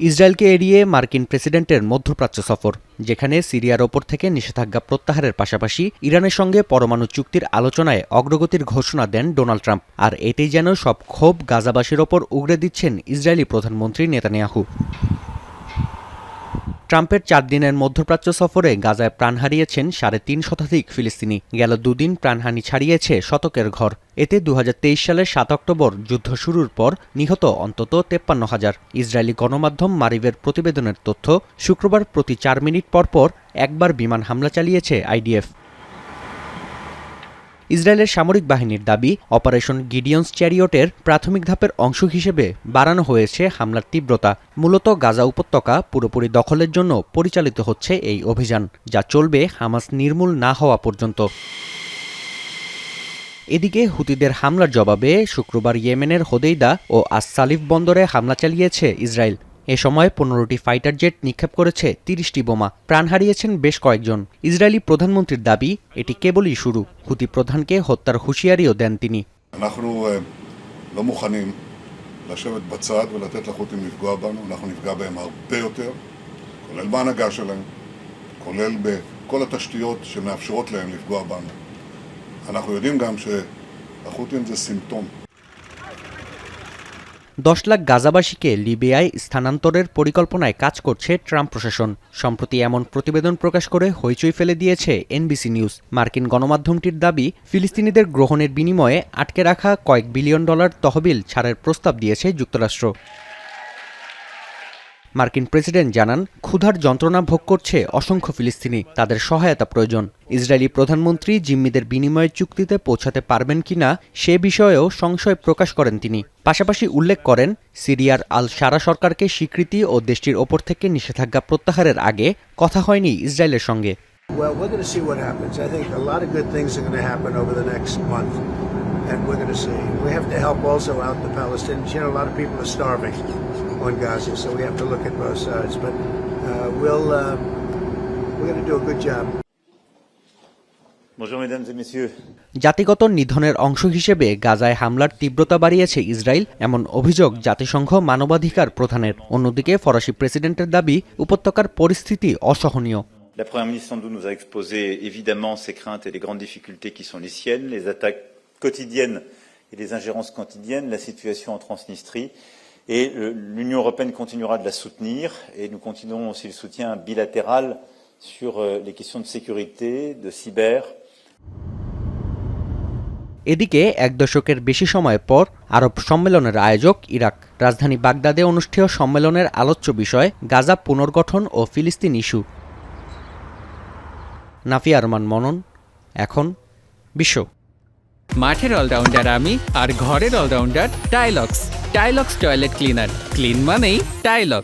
ইসরায়েলকে এড়িয়ে মার্কিন প্রেসিডেন্টের মধ্যপ্রাচ্য সফর, যেখানে সিরিয়ার ওপর থেকে নিষেধাজ্ঞা প্রত্যাহারের পাশাপাশি ইরানের সঙ্গে পরমাণু চুক্তির আলোচনায় অগ্রগতির ঘোষণা দেন ডোনাল্ড ট্রাম্প। আর এতেই যেন সব ক্ষোভ গাজাবাসীর ওপর উগরে দিচ্ছেন ইসরায়েলি প্রধানমন্ত্রী নেতানিয়াহু। ট্রাম্পের 4 দিনের মধ্যপ্রাচ্য সফরে গাজায় প্রাণ হারিয়েছেন 3.5 শতাধিক ফিলিস্তিনি। গেল দুদিন প্রাণহানি ছাড়িয়েছে শতকের ঘর। এতে 2023 সালের 7 অক্টোবর যুদ্ধ শুরুর পর নিহত অন্তত 53,000। ইসরায়েলি গণমাধ্যম মারিভের প্রতিবেদনের তথ্য, শুক্রবার প্রতি 4 মিনিট পরপর একবার বিমান হামলা চালিয়েছে আইডিএফ। ইসরায়েলের সামরিক বাহিনীর দাবি, অপারেশন গিডিয়ন্স চ্যারিয়টের প্রাথমিক ধাপের অংশ হিসেবে বাড়ানো হয়েছে হামলার তীব্রতা। মূলত গাজা উপত্যকা পুরোপুরি দখলের জন্য পরিচালিত হচ্ছে এই অভিযান, যা চলবে হামাস নির্মূল না হওয়া পর্যন্ত। এদিকে হুতিদের হামলার জবাবে শুক্রবার ইয়েমেনের হোদেইদা ও আস-সালিফ বন্দরে হামলা চালিয়েছে ইসরায়েল। এ সময় 15টি ফাইটার জেট নিক্ষেপ করেছে 30টি বোমা। প্রাণ হারিয়েছেন বেশ কয়েকজন। ইসরায়েলি প্রধানমন্ত্রীর দাবি, এটি কেবলই শুরু। হুতি প্রধানকে হত্যার হুঁশিয়ারিও দেন তিনি। אנחנו לא מוכנים לשבת בצד ולתת לחות'ים לפגוע בנו. אנחנו נפגע בהם הרבה יותר, כולל בהנהגה שלהם, כולל בכל התשתיות שמאפשרות להם לפגוע בנו. אנחנו יודעים גם שהחות'ים זה סימפטום. 10 লাখ গাজাবাসীকে লিবিয়ায় স্থানান্তরের পরিকল্পনায় কাজ করছে ট্রাম্প প্রশাসন। সম্প্রতি এমন প্রতিবেদন প্রকাশ করে হইচই ফেলে দিয়েছে এনবিসি নিউজ। মার্কিন গণমাধ্যমটির দাবি, ফিলিস্তিনিদের গ্রহণের বিনিময়ে আটকে রাখা কয়েক বিলিয়ন ডলার তহবিল ছাড়ের প্রস্তাব দিয়েছে যুক্তরাষ্ট্র। মার্কিন প্রেসিডেন্ট জানান, ক্ষুধার যন্ত্রণা ভোগ করছে অসংখ্য ফিলিস্তিনি, তাদের সহায়তা প্রয়োজন। ইসরায়েলি প্রধানমন্ত্রী জিম্মিদের বিনিময়ে চুক্তিতে পৌঁছাতে পারবেন কিনা সে বিষয়েও সংশয় প্রকাশ করেন তিনি। পাশাপাশি উল্লেখ করেন, সিরিয়ার আল শারা সরকারকে স্বীকৃতি ও দেশটির ওপর থেকে নিষেধাজ্ঞা প্রত্যাহারের আগে কথা হয়নি ইসরায়েলের সঙ্গে। Well, we're going to see what happens. I think a lot of good things are going to happen over the next month, and we're going to see. We have to help also out the Palestinians. You know, a lot of people are starving on Gaza, so we have to look at both sides. But we're going to do a good job. Bonjour mesdames et messieurs. জাতিগত নিধনের অংশ হিসেবে গাজায় হামলার তীব্রতা বাড়িয়েছে Israel, এমন অভিযোগ জাতিসংঘ মানবাধিকার প্রধানের। অন্যদিকে ফরাসি প্রেসিডেন্টের দাবি, উপত্যকার পরিস্থিতি অসহনীয়। La Première ministre sans doute nous a exposé évidemment ses craintes et les grandes difficultés qui sont les siennes, les attaques quotidiennes et les ingérences quotidiennes, la situation en Transnistrie. Et l'Union européenne continuera de la soutenir et nous continuerons aussi le soutien bilatéral sur les questions de sécurité, de cyber. এদিকে 1 দশকের বেশি সময় পর আরব সম্মেলনের আয়োজক Iraq. রাজধানী বাগদাদে অনুষ্ঠেয় সম্মেলনের আলোচ্য বিষয় গাজা পুনর্গঠন ও ফিলিস্তিন ইস্যু। নাফিয়া আরমান মনন, এখন বিশ্ব। মাঠের অলরাউন্ডার আমি, আর ঘরের allrounder Taylux. Taylux toilet cleaner, clean মানেই টাইলক্স।